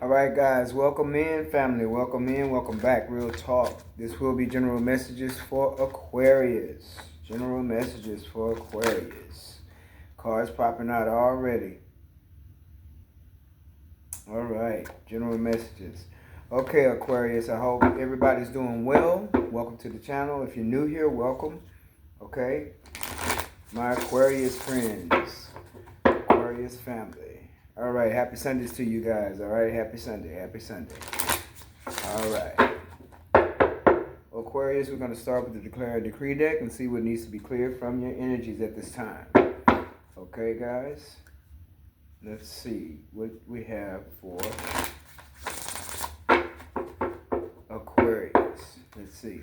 All right, guys, welcome in, family. Welcome in, welcome back. Real talk. This will be general messages for Aquarius. General messages for Aquarius. Cards popping out already. All right, general messages. Okay, Aquarius, I hope everybody's doing well. Welcome to the channel. If you're new here, welcome. Okay, my Aquarius friends, Aquarius family. All right, happy Sundays to you guys. All right, happy Sunday, happy Sunday. All right. Aquarius, we're going to start with the Declare and Decree deck and see what needs to be cleared from your energies at this time. Okay, guys? Let's see what we have for Aquarius. Let's see.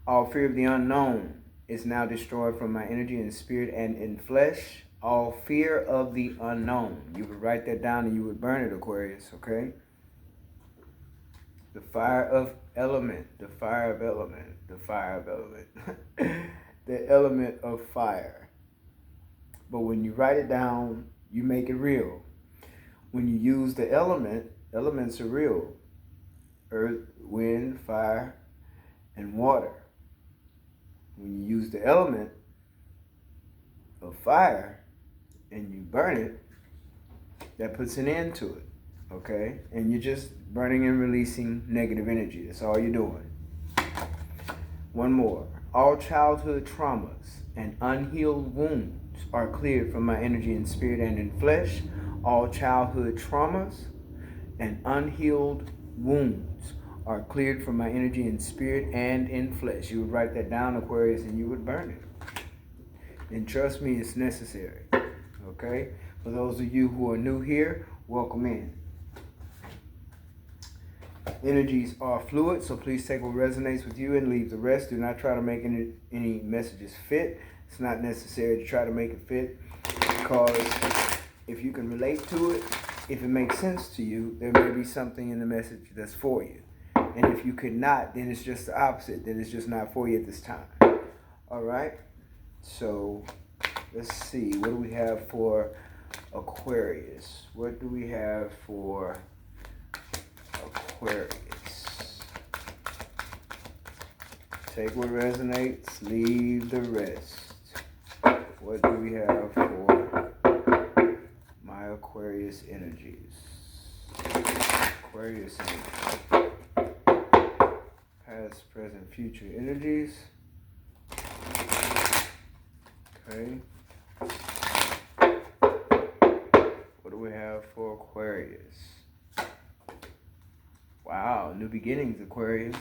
All fear of the unknown is now destroyed from my energy and spirit and in flesh. All fear of the unknown. You would write that down and you would burn it, Aquarius, okay? The fire of element, the fire of element, the fire of element. The element of fire. But when you write it down, you make it real. When you use the elements are real. Earth, wind, fire, and water. When you use the element of fire and you burn it, that puts an end to it, okay? And you're just burning and releasing negative energy. That's all you're doing. One more. All childhood traumas and unhealed wounds are cleared from my energy in spirit and in flesh. All childhood traumas and unhealed wounds are cleared from my energy in spirit and in flesh. You would write that down, Aquarius, and you would burn it. And trust me, it's necessary. Okay? For those of you who are new here, welcome in. Energies are fluid, so please take what resonates with you and leave the rest. Do not try to make any messages fit. It's not necessary to try to make it fit, because if you can relate to it, if it makes sense to you, there may be something in the message that's for you. And if you could not, then it's just the opposite. Then it's just not for you at this time. All right? So let's see. What do we have for Aquarius? What do we have for Aquarius? Take what resonates, leave the rest. What do we have for my Aquarius energies? Aquarius energies. Past, present, future energies. Okay. What do we have for Aquarius? Wow, new beginnings, Aquarius.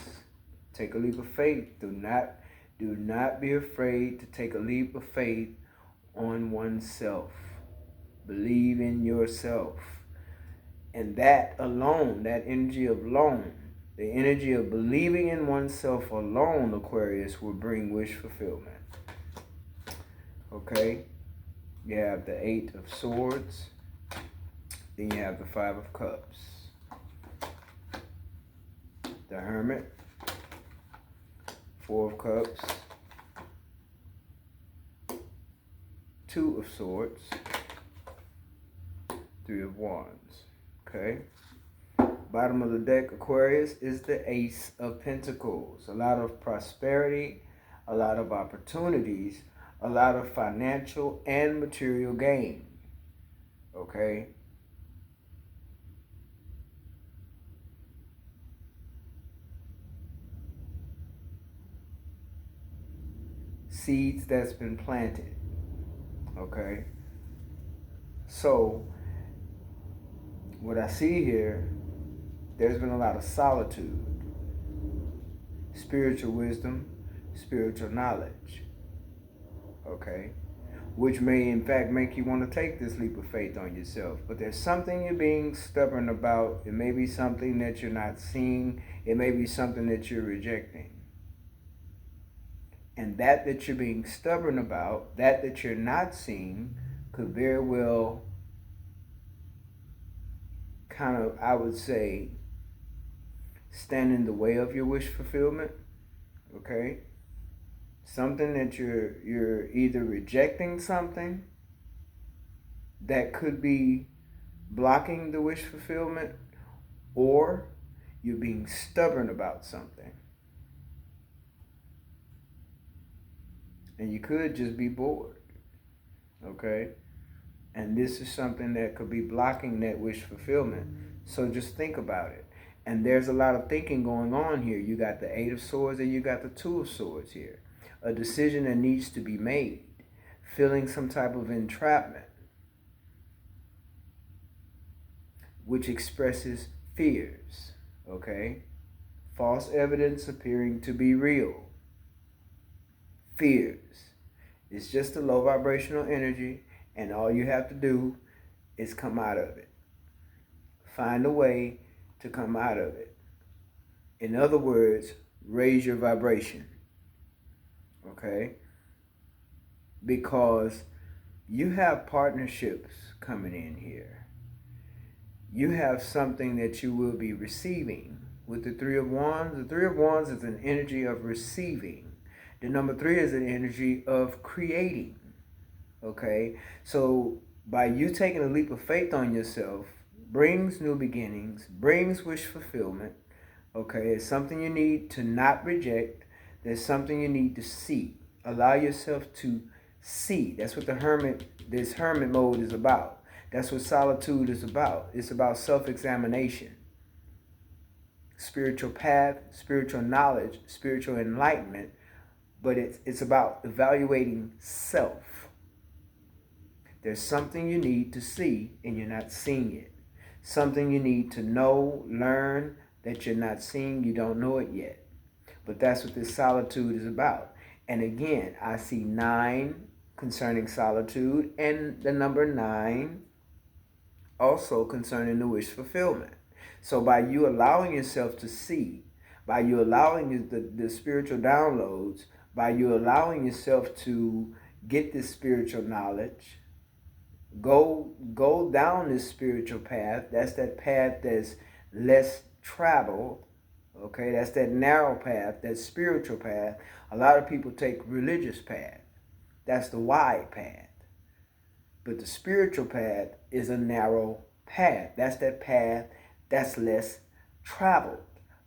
Take a leap of faith. Do not be afraid to take a leap of faith on oneself. Believe in yourself. And that alone, that energy of alone, the energy of believing in oneself alone, Aquarius, will bring wish fulfillment. Okay? You have the Eight of Swords. Then you have the Five of Cups. The Hermit. Four of Cups. Two of Swords. Three of Wands. Okay? Bottom of the deck, Aquarius, is the Ace of Pentacles. A lot of prosperity, a lot of opportunities, a lot of financial and material gain. Okay? Seeds that's been planted. Okay? So, what I see here, there's been a lot of solitude, spiritual wisdom, spiritual knowledge. Okay? Which may in fact make you want to take this leap of faith on yourself. But there's something you're being stubborn about. It may be something that you're not seeing. It may be something that you're rejecting. And that you're being stubborn about, that you're not seeing, could very well kind of, I would say, stand in the way of your wish fulfillment. Okay? Something that you're either rejecting something that could be blocking the wish fulfillment, or you're being stubborn about something. And you could just be bored, okay? And this is something that could be blocking that wish fulfillment. So just think about it. And there's a lot of thinking going on here. You got the Eight of Swords and you got the Two of Swords here. A decision that needs to be made. Feeling some type of entrapment, which expresses fears, okay? False evidence appearing to be real. Fears. It's just a low vibrational energy, and all you have to do is come out of it. Find a way to come out of it. In other words, raise your vibration, okay? Because you have partnerships coming in here. You have something that you will be receiving. With the Three of Wands, the Three of Wands is an energy of receiving. The number 3 is an energy of creating. Okay? So by you taking a leap of faith on yourself, brings new beginnings, brings wish fulfillment. Okay? It's something you need to not reject. There's something you need to see. Allow yourself to see. That's what this hermit mode is about. That's what solitude is about. It's about self-examination. Spiritual path, spiritual knowledge, spiritual enlightenment, but it's about evaluating self. There's something you need to see and you're not seeing it. Something you need to know, learn that you're not seeing, you don't know it yet. But that's what this solitude is about. And again, I see 9 concerning solitude and the number 9 also concerning the wish fulfillment. So by you allowing yourself to see, by you allowing the spiritual downloads, by you allowing yourself to get this spiritual knowledge, go down this spiritual path. That's that path that's less traveled. Okay, that's that narrow path, that spiritual path. A lot of people take religious path. That's the wide path. But the spiritual path is a narrow path. That's that path that's less traveled.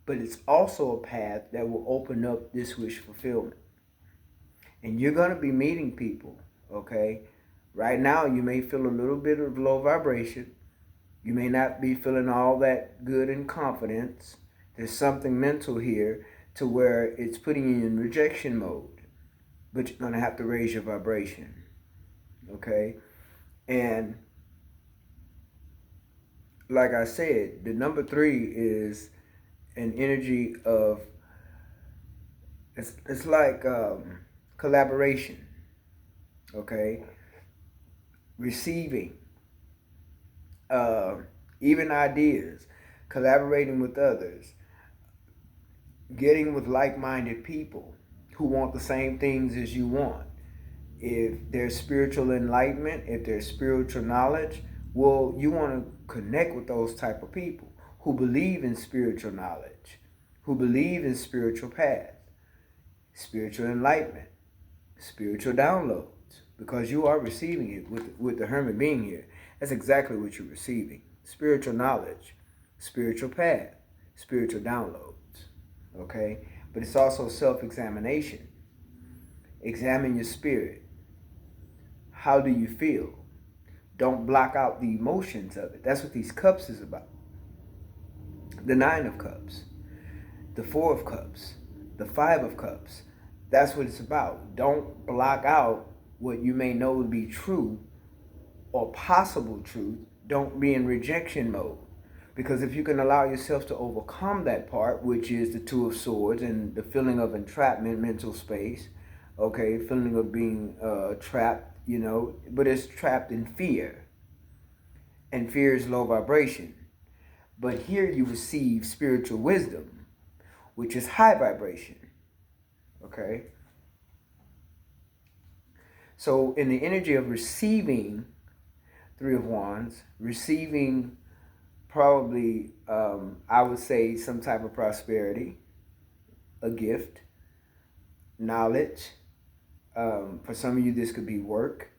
But it's also a path that will open up this wish fulfillment. And you're going to be meeting people, okay? Right now, you may feel a little bit of low vibration. You may not be feeling all that good in confidence. There's something mental here to where it's putting you in rejection mode. But you're going to have to raise your vibration, okay? And like I said, the number 3 is an energy of, it's like collaboration, okay? Receiving, even ideas, collaborating with others, getting with like-minded people who want the same things as you want. If there's spiritual enlightenment, if there's spiritual knowledge, well, you want to connect with those type of people who believe in spiritual knowledge, who believe in spiritual path, spiritual enlightenment, spiritual downloads, because you are receiving it with the hermit being here. That's exactly what you're receiving. Spiritual knowledge, spiritual path, spiritual downloads, okay? But it's also self-examination. Examine your spirit. How do you feel? Don't block out the emotions of it. That's what these cups is about. The 9 of Cups, the 4 of Cups, the 5 of Cups. That's what it's about. Don't block out what you may know to be true or possible truth. Don't be in rejection mode. Because if you can allow yourself to overcome that part, which is the 2 of Swords and the feeling of entrapment, mental space, okay, feeling of being trapped, you know, but it's trapped in fear. And fear is low vibration. But here you receive spiritual wisdom, which is high vibration, okay? So in the energy of receiving 3 of Wands, receiving probably, I would say, some type of prosperity, a gift, knowledge. For some of you, this could be work,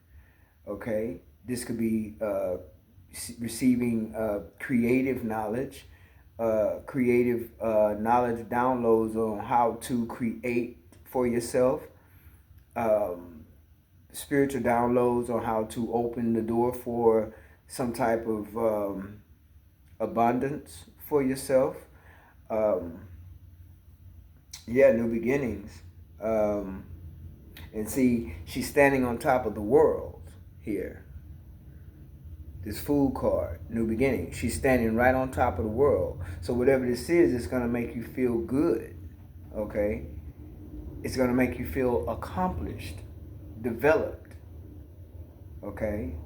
okay? This could be receiving creative knowledge, knowledge downloads on how to create for yourself, spiritual downloads on how to open the door for some type of abundance for yourself. Um, yeah, new beginnings. And see, she's standing on top of the world here. This Fool card, new beginning. She's standing right on top of the world. So whatever this is, it's going to make you feel good. Okay? It's going to make you feel accomplished, developed. Okay?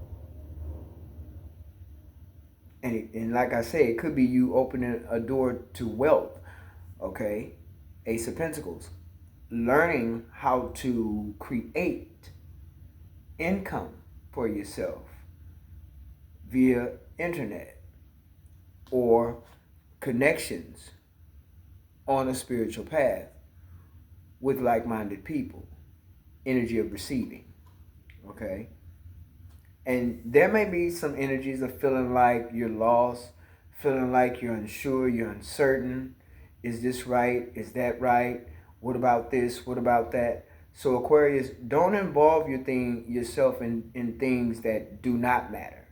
And like I say, it could be you opening a door to wealth. Okay? Ace of Pentacles. Learning how to create income for yourself via internet or connections on a spiritual path with like-minded people. Energy of receiving. Okay? And there may be some energies of feeling like you're lost, feeling like you're unsure, you're uncertain. Is this right? Is that right? What about this? What about that? So Aquarius, don't involve yourself in things that do not matter.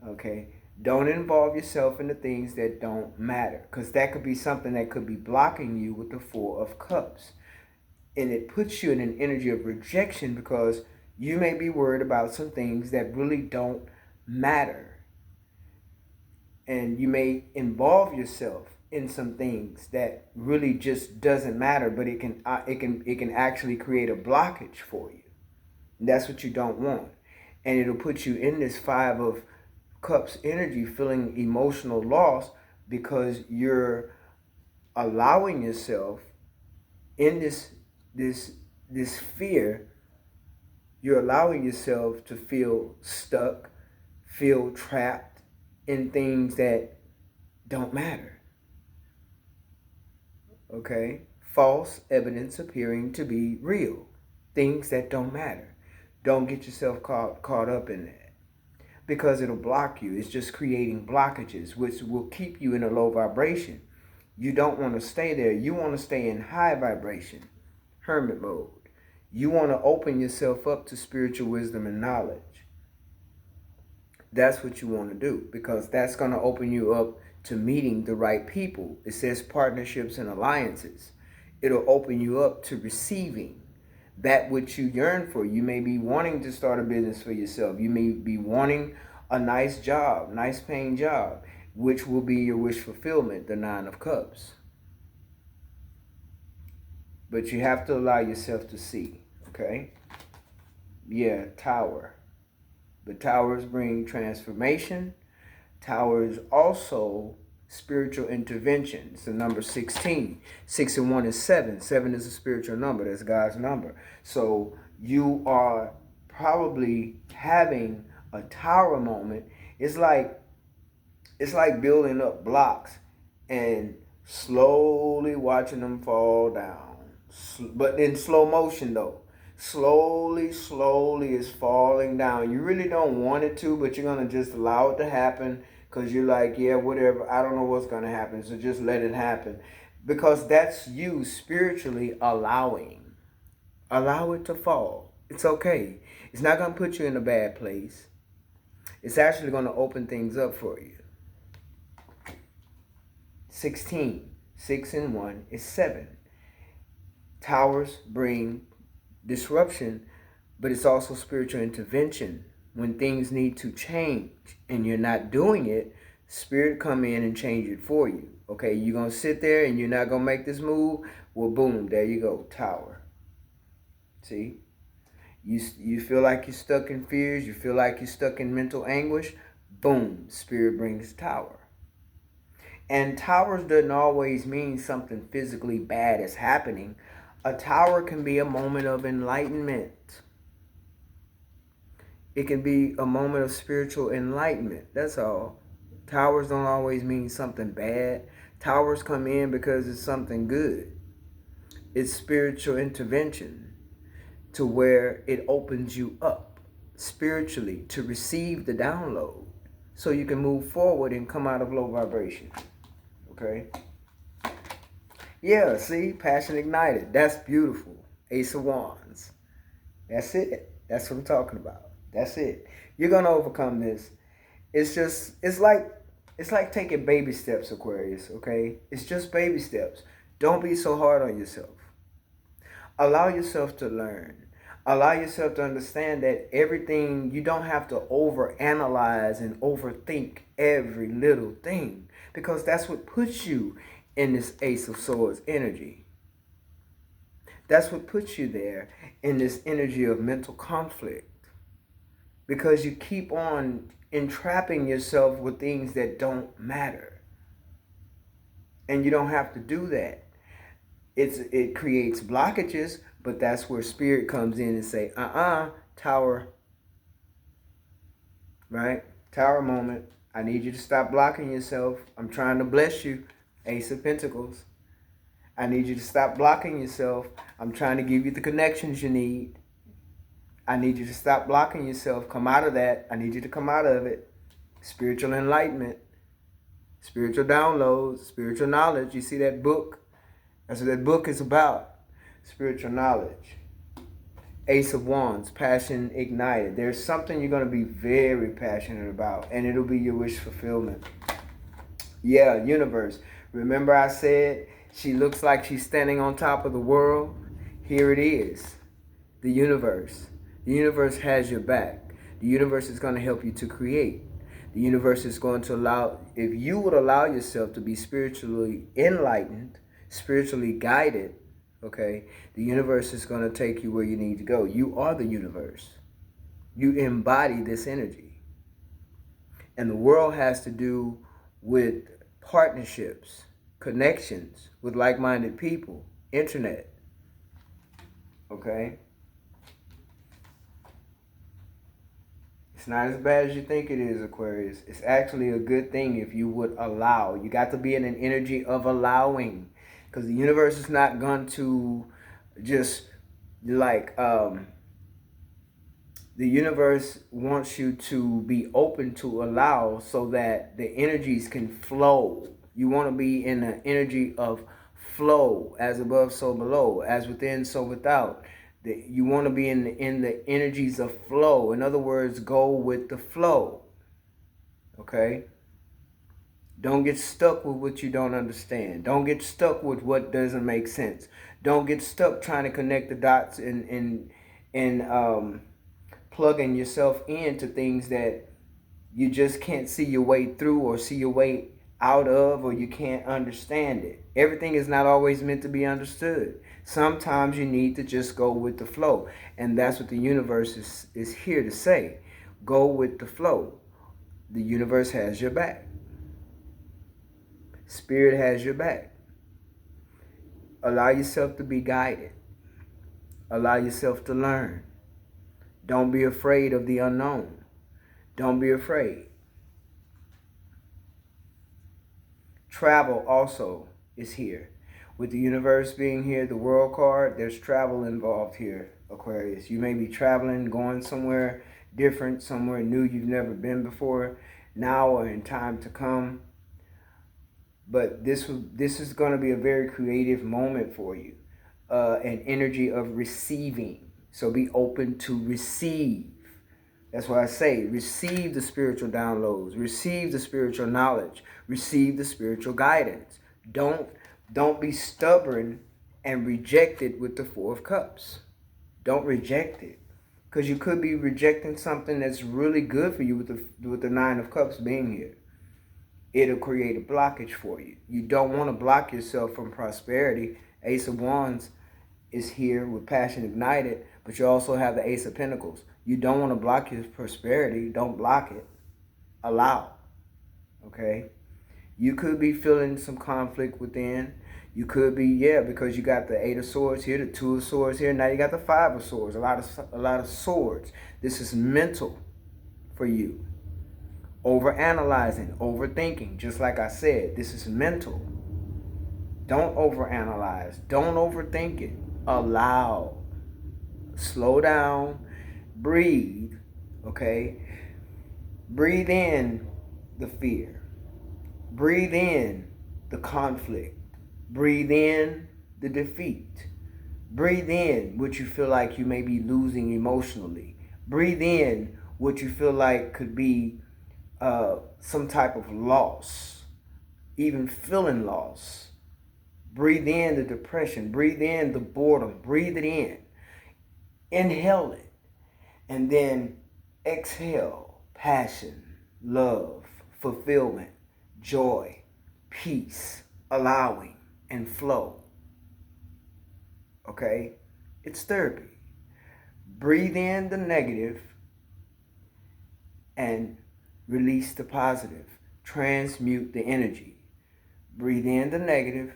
Okay? Don't involve yourself in the things that don't matter. Because that could be something that could be blocking you with the Four of Cups. And it puts you in an energy of rejection because you may be worried about some things that really don't matter. And you may involve yourself in some things that really just doesn't matter, but it can actually create a blockage for you. And that's what you don't want. And it'll put you in this Five of Cups energy, feeling emotional loss because you're allowing yourself in this fear. You're allowing yourself to feel stuck, feel trapped in things that don't matter. Okay? False evidence appearing to be real. Things that don't matter. Don't get yourself caught up in that. Because it'll block you. It's just creating blockages, which will keep you in a low vibration. You don't want to stay there. You want to stay in high vibration, hermit mode. You want to open yourself up to spiritual wisdom and knowledge. That's what you want to do, because that's going to open you up to meeting the right people. It says partnerships and alliances. It'll open you up to receiving that which you yearn for. You may be wanting to start a business for yourself. You may be wanting a nice job, nice paying job, which will be your wish fulfillment, the Nine of Cups. But you have to allow yourself to see, okay? Yeah, Tower. But towers bring transformation. Towers also spiritual intervention. It's the number 16. 6 and 1 is 7. 7 is a spiritual number. That's God's number. So you are probably having a tower moment. It's like building up blocks and slowly watching them fall down. But in slow motion though. Slowly it's falling down. You really don't want it to, but you're going to just allow it to happen because you're like, yeah, whatever. I don't know what's going to happen, so just let it happen. Because that's you spiritually allowing. Allow it to fall. It's okay. It's not going to put you in a bad place. It's actually going to open things up for you. 16. 6 and 1 is 7. Towers bring disruption, but it's also spiritual intervention. When things need to change and you're not doing it, Spirit come in and change it for you. Okay, you're going to sit there and you're not going to make this move? Well, boom, there you go, Tower. See? You feel like you're stuck in fears, you feel like you're stuck in mental anguish, boom, Spirit brings Tower. And towers doesn't always mean something physically bad is happening. A tower can be a moment of enlightenment. It can be a moment of spiritual enlightenment. That's all. Towers don't always mean something bad. Towers come in because it's something good. It's spiritual intervention to where it opens you up spiritually to receive the download. so you can move forward and come out of low vibration. Okay? Yeah, see? Passion ignited. That's beautiful. Ace of Wands. That's it. That's what I'm talking about. That's it. You're going to overcome this. It's like taking baby steps, Aquarius, okay? It's just baby steps. Don't be so hard on yourself. Allow yourself to learn. Allow yourself to understand that everything, you don't have to overanalyze and overthink every little thing, because that's what puts you in this Ace of Swords energy. That's what puts you there in this energy of mental conflict, because you keep on entrapping yourself with things that don't matter. And you don't have to do that. It creates blockages, but that's where spirit comes in and say, tower. Right? Tower moment. I need you to stop blocking yourself. I'm trying to bless you. Ace of Pentacles. I need you to stop blocking yourself. I'm trying to give you the connections you need. I need you to stop blocking yourself. Come out of that. I need you to come out of it. Spiritual enlightenment. Spiritual downloads. Spiritual knowledge. You see that book? That's what that book is about. Spiritual knowledge. Ace of Wands. Passion ignited. There's something you're going to be very passionate about, and it'll be your wish fulfillment. Yeah, universe. Remember I said she looks like she's standing on top of the world? Here it is. The universe. The universe has your back. The universe is going to help you to create. The universe is going to allow, if you would allow yourself to be spiritually enlightened, spiritually guided, okay, the universe is going to take you where you need to go. You are the universe. You embody this energy. And the world has to do with partnerships, connections with like-minded people, internet, okay? It's not as bad as you think it is, Aquarius. It's actually a good thing if you would allow. You got to be in an energy of allowing, because the universe is not going to just like, the universe wants you to be open to allow so that the energies can flow. You want to be in the energy of flow, as above, so below, as within, so without. You want to be in the energies of flow. In other words, go with the flow. Okay? Don't get stuck with what you don't understand. Don't get stuck with what doesn't make sense. Don't get stuck trying to connect the dots and plugging yourself into things that you just can't see your way through, or see your way out of, or you can't understand it. Everything is not always meant to be understood. Sometimes you need to just go with the flow. And that's what the universe is here to say. Go with the flow. The universe has your back. Spirit has your back. Allow yourself to be guided. Allow yourself to learn. Don't be afraid of the unknown. Don't be afraid. Travel also is here. With the universe being here, the world card, there's travel involved here, Aquarius. You may be traveling, going somewhere different, somewhere new you've never been before, now or in time to come. But this is going to be a very creative moment for you. An energy of receiving. So be open to receive. That's why I say receive the spiritual downloads. Receive the spiritual knowledge. Receive the spiritual guidance. Don't be stubborn and reject it with the Four of Cups. Don't reject it. Because you could be rejecting something that's really good for you with the Nine of Cups being here. It'll create a blockage for you. You don't want to block yourself from prosperity. Ace of Wands is here with passion ignited, but you also have the Ace of Pentacles. You don't want to block your prosperity. Don't block it. Allow. Okay? You could be feeling some conflict within. You could be, because you got the Eight of Swords here, the Two of Swords here. Now you got the Five of Swords. A lot of swords. This is mental for you. Overanalyzing, overthinking. Just like I said, this is mental. Don't overanalyze. Don't overthink it. Allow. Slow down. Breathe. Okay? Breathe in the fear. Breathe in the conflict. Breathe in the defeat. Breathe in what you feel like you may be losing emotionally. Breathe in what you feel like could be some type of loss, even feeling loss. Breathe in the depression. Breathe in the boredom. Breathe it in. Inhale it. And then exhale passion, love, fulfillment, joy, peace, allowing, and flow. Okay? It's therapy. Breathe in the negative and release the positive. Transmute the energy. Breathe in the negative,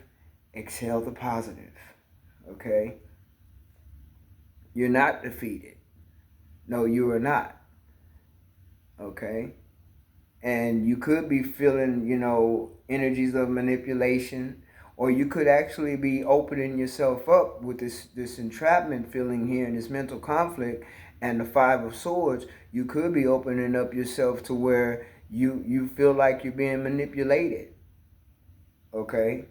exhale the positive. Okay? You're not defeated. No, you are not. Okay? And you could be feeling, energies of manipulation, or you could actually be opening yourself up with this entrapment feeling here and this mental conflict and the Five of Swords. You could be opening up yourself to where you feel like you're being manipulated. Okay?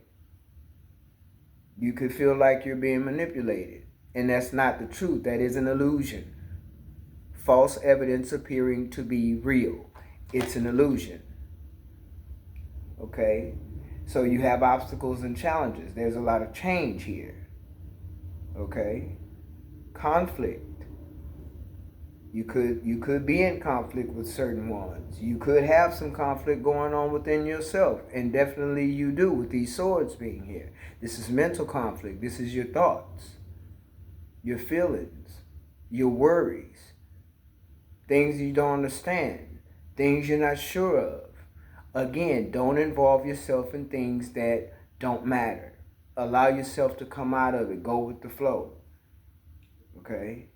You could feel like you're being manipulated. And that's not the truth. That is an illusion. False evidence appearing to be real. It's an illusion. Okay? So you have obstacles and challenges. There's a lot of change here. Okay? Conflict. You could be in conflict with certain ones. You could have some conflict going on within yourself. And definitely you do with these swords being here. This is mental conflict. This is your thoughts, your feelings, your worries, things you don't understand, things you're not sure of. Again, don't involve yourself in things that don't matter. Allow yourself to come out of it. Go with the flow. Okay?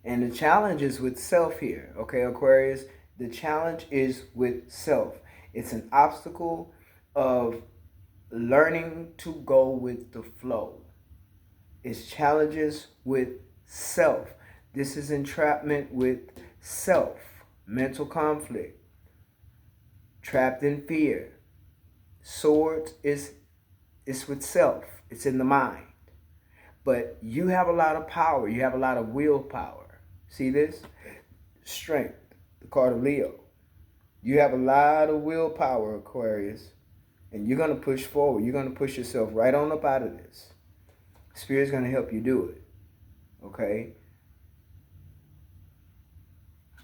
And the challenge is with self here. Okay, Aquarius? The challenge is with self. It's an obstacle of learning to go with the flow. It's challenges with self. This is entrapment with self. Mental conflict. Trapped in fear. Swords is with self. It's in the mind. But you have a lot of power. You have a lot of willpower. See this? Strength. The card of Leo. You have a lot of willpower, Aquarius. And you're going to push forward. You're going to push yourself right on up out of this. Spirit's going to help you do it. Okay?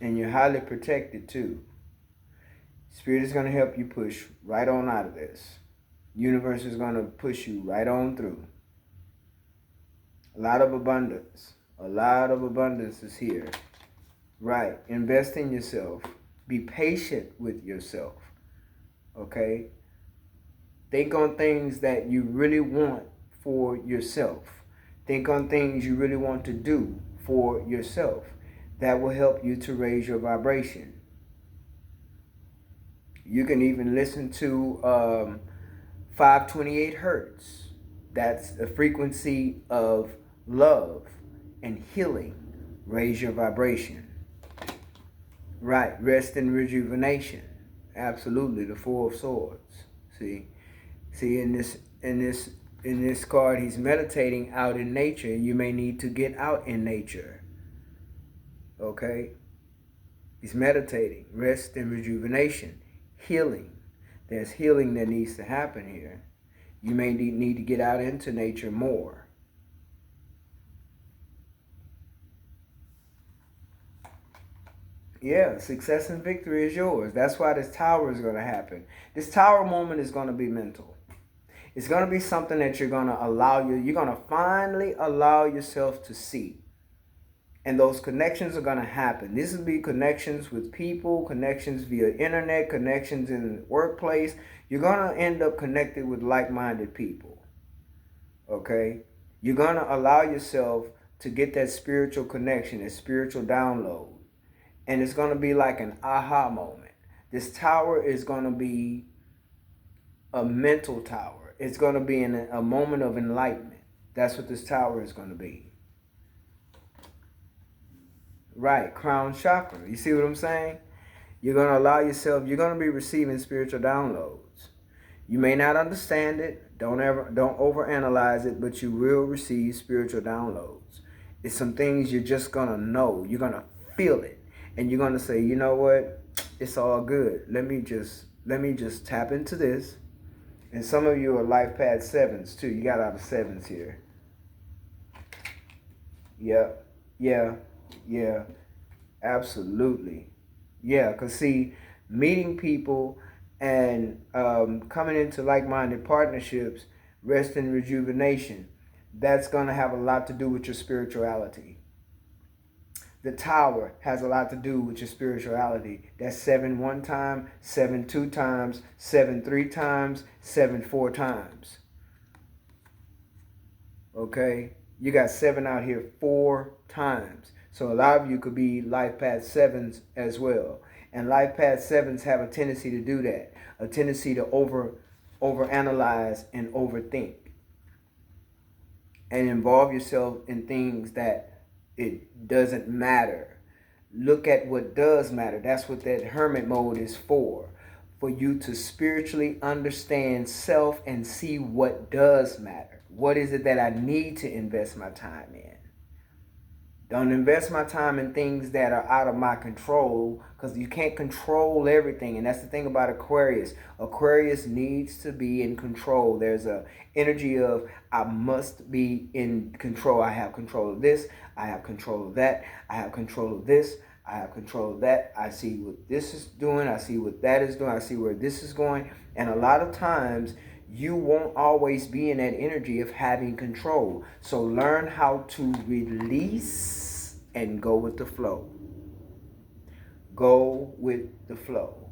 And you're highly protected too. Spirit is going to help you push right on out of this. Universe is going to push you right on through. A lot of abundance. A lot of abundance is here. Right. Invest in yourself. Be patient with yourself. Okay? Think on things that you really want for yourself. Think on things you really want to do for yourself. That will help you to raise your vibration. You can even listen to 528 hertz. That's the frequency of love and healing. Raise your vibration. Right. Rest and rejuvenation. Absolutely. The Four of Swords. See in this card, he's meditating out in nature. You may need to get out in nature. Okay? He's meditating. Rest and rejuvenation. Healing. There's healing that needs to happen here. You may need to get out into nature more. Yeah, success and victory is yours. That's why this tower is going to happen. This tower moment is going to be mental. It's going to be something that you're going to finally allow yourself to see. And those connections are going to happen. This will be connections with people, connections via internet, connections in the workplace. You're going to end up connected with like-minded people. Okay? You're going to allow yourself to get that spiritual connection, that spiritual download. And it's going to be like an aha moment. This tower is going to be a mental tower. It's going to be a moment of enlightenment. That's what this tower is going to be. Right, crown chakra. You see what I'm saying? You're going to allow yourself, you're going to be receiving spiritual downloads. You may not understand it, don't overanalyze it, but you will receive spiritual downloads. It's some things you're just going to know. You're going to feel it. And you're going to say, you know what? It's all good. Let me just tap into this. And some of you are life path 7s too. You got out of 7s here. Yeah, absolutely. Yeah, because see, meeting people and coming into like-minded partnerships, rest and rejuvenation, that's going to have a lot to do with your spirituality. The tower has a lot to do with your spirituality. That's 7 one time, 7 two times, 7 three times, 7 4 times. Okay? You got 7 out here 4 times. So a lot of you could be life path 7s as well. And life path 7s have a tendency to do that. A tendency to overanalyze and overthink. And involve yourself in things that it doesn't matter. Look at what does matter. That's what that hermit mode is for. For you to spiritually understand self and see what does matter. What is it that I need to invest my time in? Don't invest my time in things that are out of my control, because you can't control everything. And that's the thing about Aquarius. Aquarius needs to be in control. There's a energy of I must be in control. I have control of this. I have control of that. I have control of this. I have control of that. I see what this is doing. I see what that is doing. I see where this is going. And a lot of times you won't always be in that energy of having control. So learn how to release and go with the flow. Go with the flow.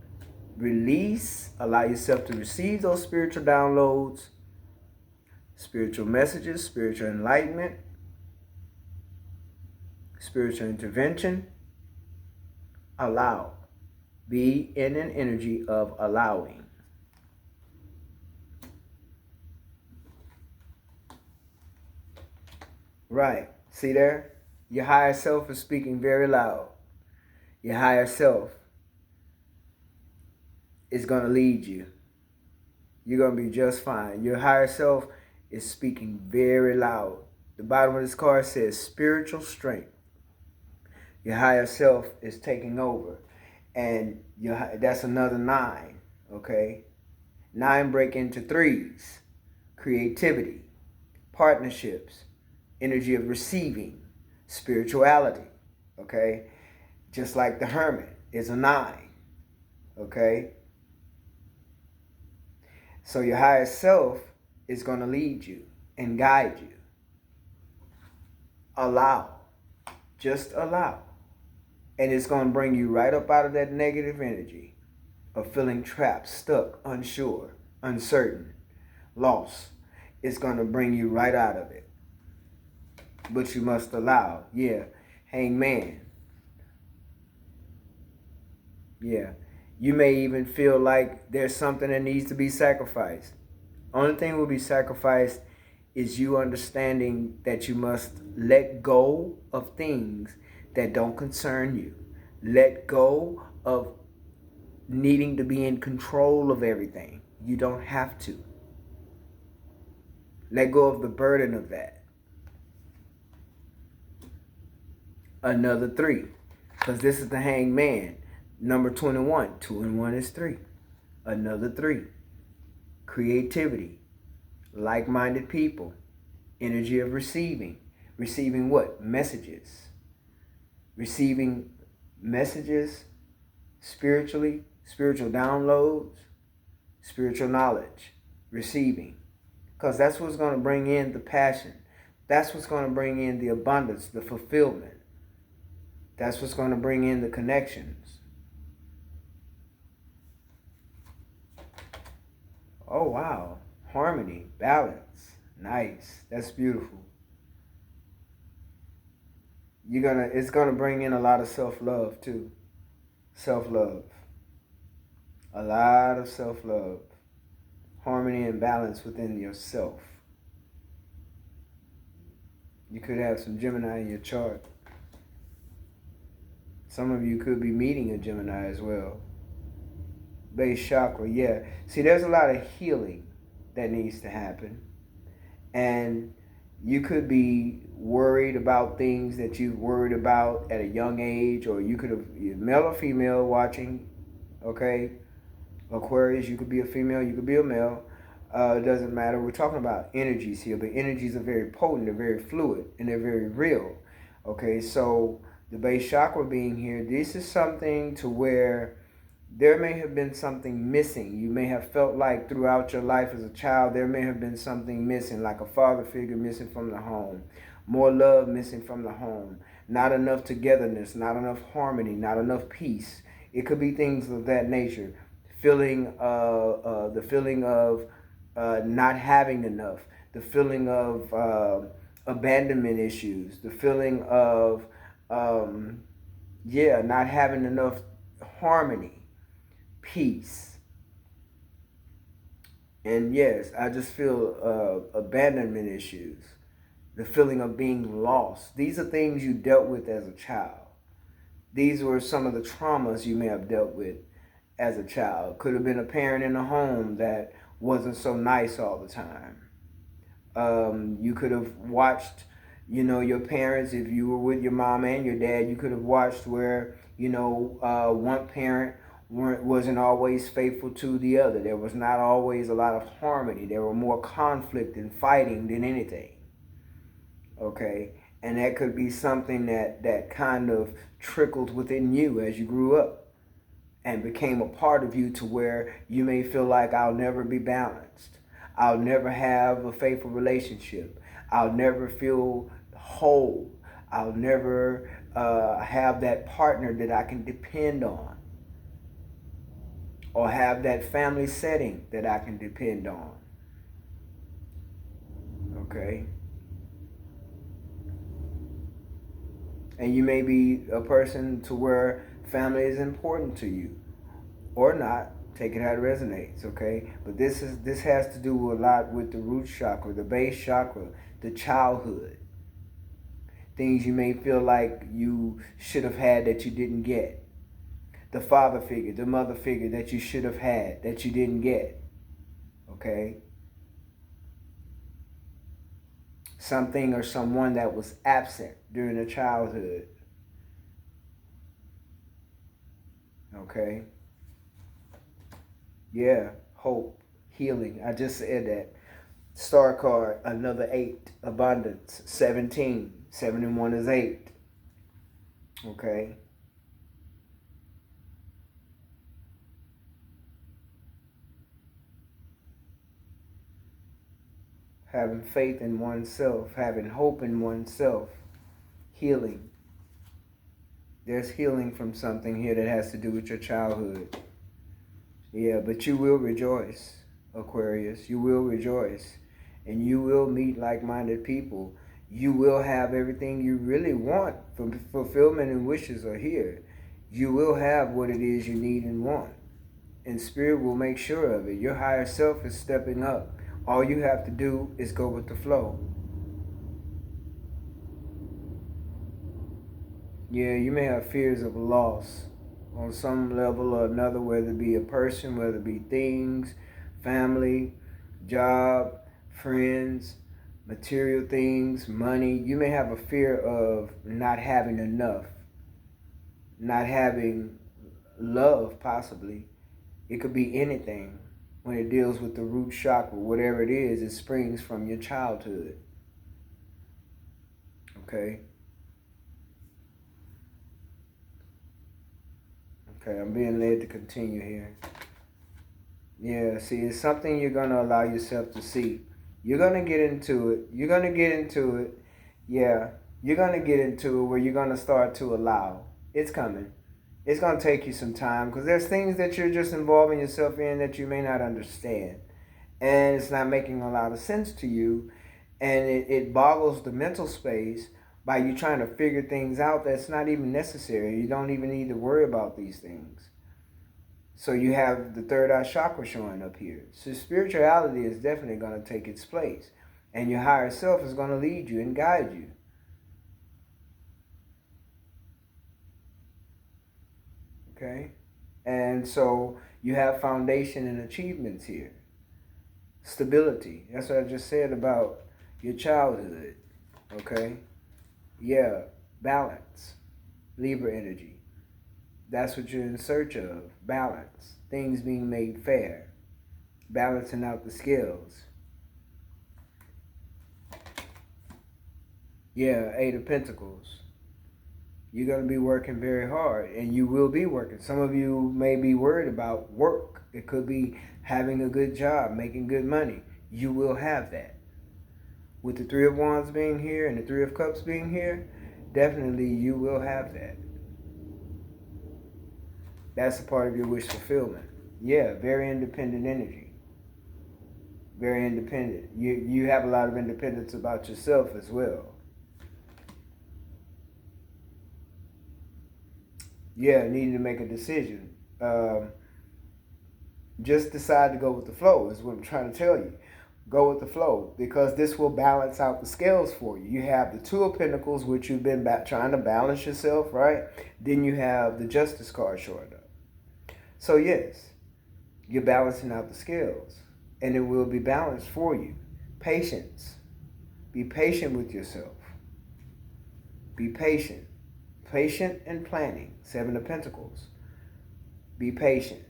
Release, allow yourself to receive those spiritual downloads, spiritual messages, spiritual enlightenment, spiritual intervention. Allow. Be in an energy of allowing. Right. See there? Your higher self is speaking very loud. Your higher self is going to lead you. You're going to be just fine. Your higher self is speaking very loud. The bottom of this card says spiritual strength. Your higher self is taking over. And that's another 9. Okay? 9 break into 3s. Creativity. Partnerships. Energy of receiving. Spirituality. Okay? Just like the hermit is a 9. Okay? So your higher self is going to lead you and guide you. Allow. Just allow. And it's going to bring you right up out of that negative energy of feeling trapped, stuck, unsure, uncertain, lost. It's going to bring you right out of it. But you must allow. Yeah. Hangman. Yeah. You may even feel like there's something that needs to be sacrificed. Only thing will be sacrificed is you understanding that you must let go of things that don't concern you. Let go of needing to be in control of everything. You don't have to. Let go of the burden of that. Another 3. Because this is the hangman. Number 21. 2 and 1 is 3. Another 3. Creativity. Like-minded people. Energy of receiving. Receiving what? Messages. Receiving messages spiritually, spiritual downloads, spiritual knowledge. Receiving. Because that's what's going to bring in the passion. That's what's going to bring in the abundance, the fulfillment. That's what's going to bring in the connections. Oh, wow. Harmony, balance. Nice. That's beautiful. It's gonna bring in a lot of self-love too. Self-love. A lot of self-love. Harmony and balance within yourself. You could have some Gemini in your chart. Some of you could be meeting a Gemini as well. Base chakra, yeah. See, there's a lot of healing that needs to happen. And you could be worried about things that you've worried about at a young age, or you could have, male or female watching, okay? Aquarius, you could be a female, you could be a male. It doesn't matter. We're talking about energies here, but energies are very potent, they're very fluid, and they're very real. Okay, so the base chakra being here, this is something to where there may have been something missing. You may have felt like throughout your life as a child, there may have been something missing, like a father figure missing from the home, more love missing from the home, not enough togetherness, not enough harmony, not enough peace. It could be things of that nature. The feeling of not having enough, the feeling of abandonment issues, the feeling of not having enough harmony, peace. And yes, I just feel abandonment issues, the feeling of being lost. These are things you dealt with as a child. These were some of the traumas you may have dealt with as a child. Could have been a parent in a home that wasn't so nice all the time. You could have watched, your parents, if you were with your mom and your dad, you could have watched where, one parent wasn't always faithful to the other. There was not always a lot of harmony. There were more conflict and fighting than anything. Okay? And that could be something that kind of trickled within you as you grew up and became a part of you, to where you may feel like, I'll never be balanced. I'll never have a faithful relationship. I'll never feel whole. I'll never have that partner that I can depend on, or have that family setting that I can depend on. Okay? And you may be a person to where family is important to you, or not. Take it how it resonates, okay? But this has to do a lot with the root chakra, the base chakra, the childhood. Things you may feel like you should have had that you didn't get. The father figure, the mother figure that you should have had that you didn't get, okay? Something or someone that was absent during the childhood, okay? Yeah, hope, healing. I just said that. Star card, another 8, abundance, 17. 7 and 1 is 8. Okay. Having faith in oneself, having hope in oneself, healing. There's healing from something here that has to do with your childhood. Yeah, but you will rejoice, Aquarius. You will rejoice. And you will meet like-minded people. You will have everything you really want. Fulfillment and wishes are here. You will have what it is you need and want. And Spirit will make sure of it. Your higher self is stepping up. All you have to do is go with the flow. Yeah, you may have fears of loss on some level or another, whether it be a person, whether it be things, family, job, friends, material things, money. You may have a fear of not having enough, not having love, possibly. It could be anything when it deals with the root chakra. Whatever it is, it springs from your childhood. Okay? Okay, I'm being led to continue here. Yeah, see, it's something you're going to allow yourself to see. You're going to get into it. You're going to get into it. Yeah, you're going to get into it where you're going to start to allow. It's coming. It's going to take you some time, because there's things that you're just involving yourself in that you may not understand. And it's not making a lot of sense to you. And it boggles the mental space by you trying to figure things out that's not even necessary. You don't even need to worry about these things. So you have the third eye chakra showing up here. So spirituality is definitely going to take its place. And your higher self is going to lead you and guide you. Okay? And so you have foundation and achievements here. Stability. That's what I just said about your childhood. Okay? Yeah, balance. Libra energy. That's what you're in search of. Balance. Things being made fair. Balancing out the scales. Yeah, Eight of Pentacles. You're going to be working very hard, and you will be working. Some of you may be worried about work. It could be having a good job, making good money. You will have that. With the Three of Wands being here and the Three of Cups being here, definitely you will have that. That's a part of your wish fulfillment. Yeah, very independent energy. Very independent. You have a lot of independence about yourself as well. Yeah, needing to make a decision. Just decide to go with the flow is what I'm trying to tell you. Go with the flow, because this will balance out the scales for you. You have the Two of Pentacles, which you've been trying to balance yourself, right? Then you have the Justice card showing up. So yes, you're balancing out the scales, and it will be balanced for you. Patience. Be patient with yourself. Be patient. Patient and planning. Seven of Pentacles. Be patient.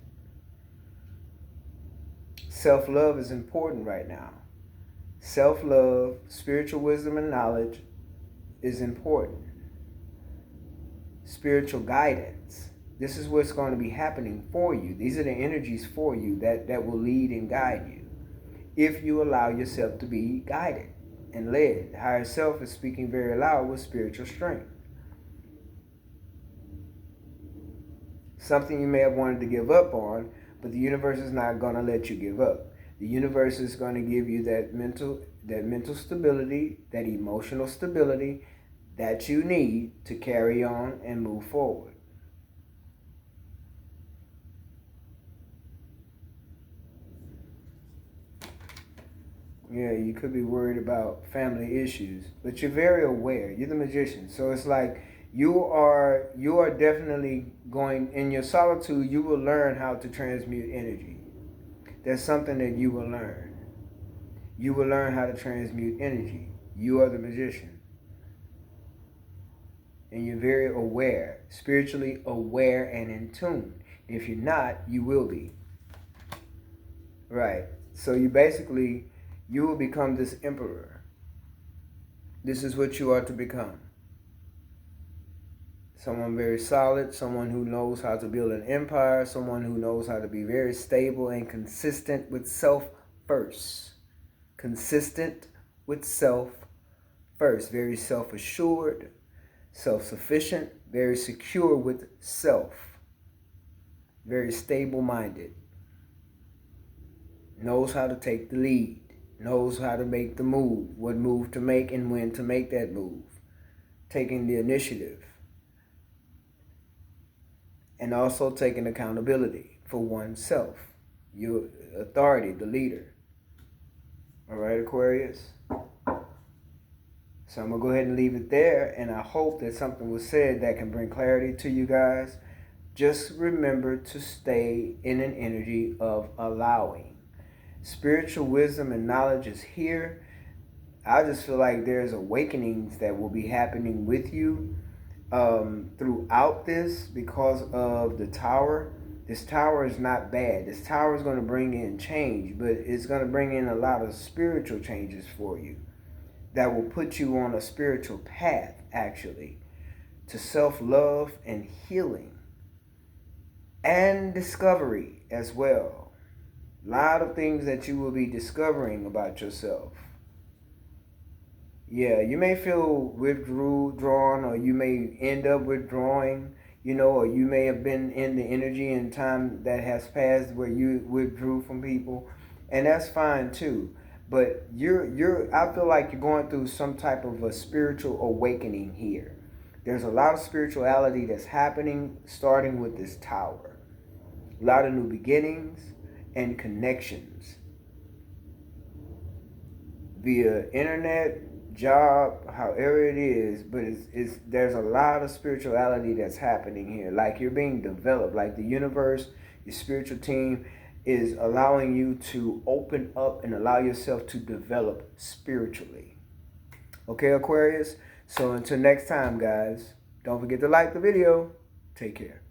Self-love is important right now. Self-love, spiritual wisdom, and knowledge is important. Spiritual guidance. This is what's going to be happening for you. These are the energies for you that will lead and guide you, if you allow yourself to be guided and led. The higher self is speaking very loud with spiritual strength. Something you may have wanted to give up on, but the universe is not going to let you give up. The universe is going to give you that mental stability, that emotional stability that you need to carry on and move forward. Yeah, you could be worried about family issues, but you're very aware. You're the Magician. So it's like you are definitely going, in your solitude, you will learn how to transmute energy. That's something that you will learn. You will learn how to transmute energy. You are the Magician. And you're very aware, spiritually aware and in tune. If you're not, you will be. Right. So you will become this emperor. This is what you are to become. Someone very solid, someone who knows how to build an empire, someone who knows how to be very stable and consistent with self first. Consistent with self first. Very self-assured, self-sufficient, very secure with self. Very stable-minded. Knows how to take the lead. Knows how to make the move. What move to make and when to make that move. Taking the initiative. And also taking accountability for oneself. Your authority, the leader. All right, Aquarius? So I'm going to go ahead and leave it there. And I hope that something was said that can bring clarity to you guys. Just remember to stay in an energy of allowing. Spiritual wisdom and knowledge is here. I just feel like there's awakenings that will be happening with you throughout this because of the tower. This tower is not bad. This tower is going to bring in change, but it's going to bring in a lot of spiritual changes for you that will put you on a spiritual path, actually, to self-love and healing and discovery as well. A lot of things that you will be discovering about yourself. Yeah, you may feel withdrawn, or you may end up withdrawing, or you may have been in the energy and time that has passed where you withdrew from people, and that's fine too. But I feel like you're going through some type of a spiritual awakening here. There's a lot of spirituality that's happening, starting with this tower. A lot of new beginnings and connections via internet, job, however it is, but it's there's a lot of spirituality that's happening here. Like you're being developed, like the universe, your spiritual team is allowing you to open up and allow yourself to develop spiritually. Okay, Aquarius? So until next time, guys, don't forget to like the video. Take care.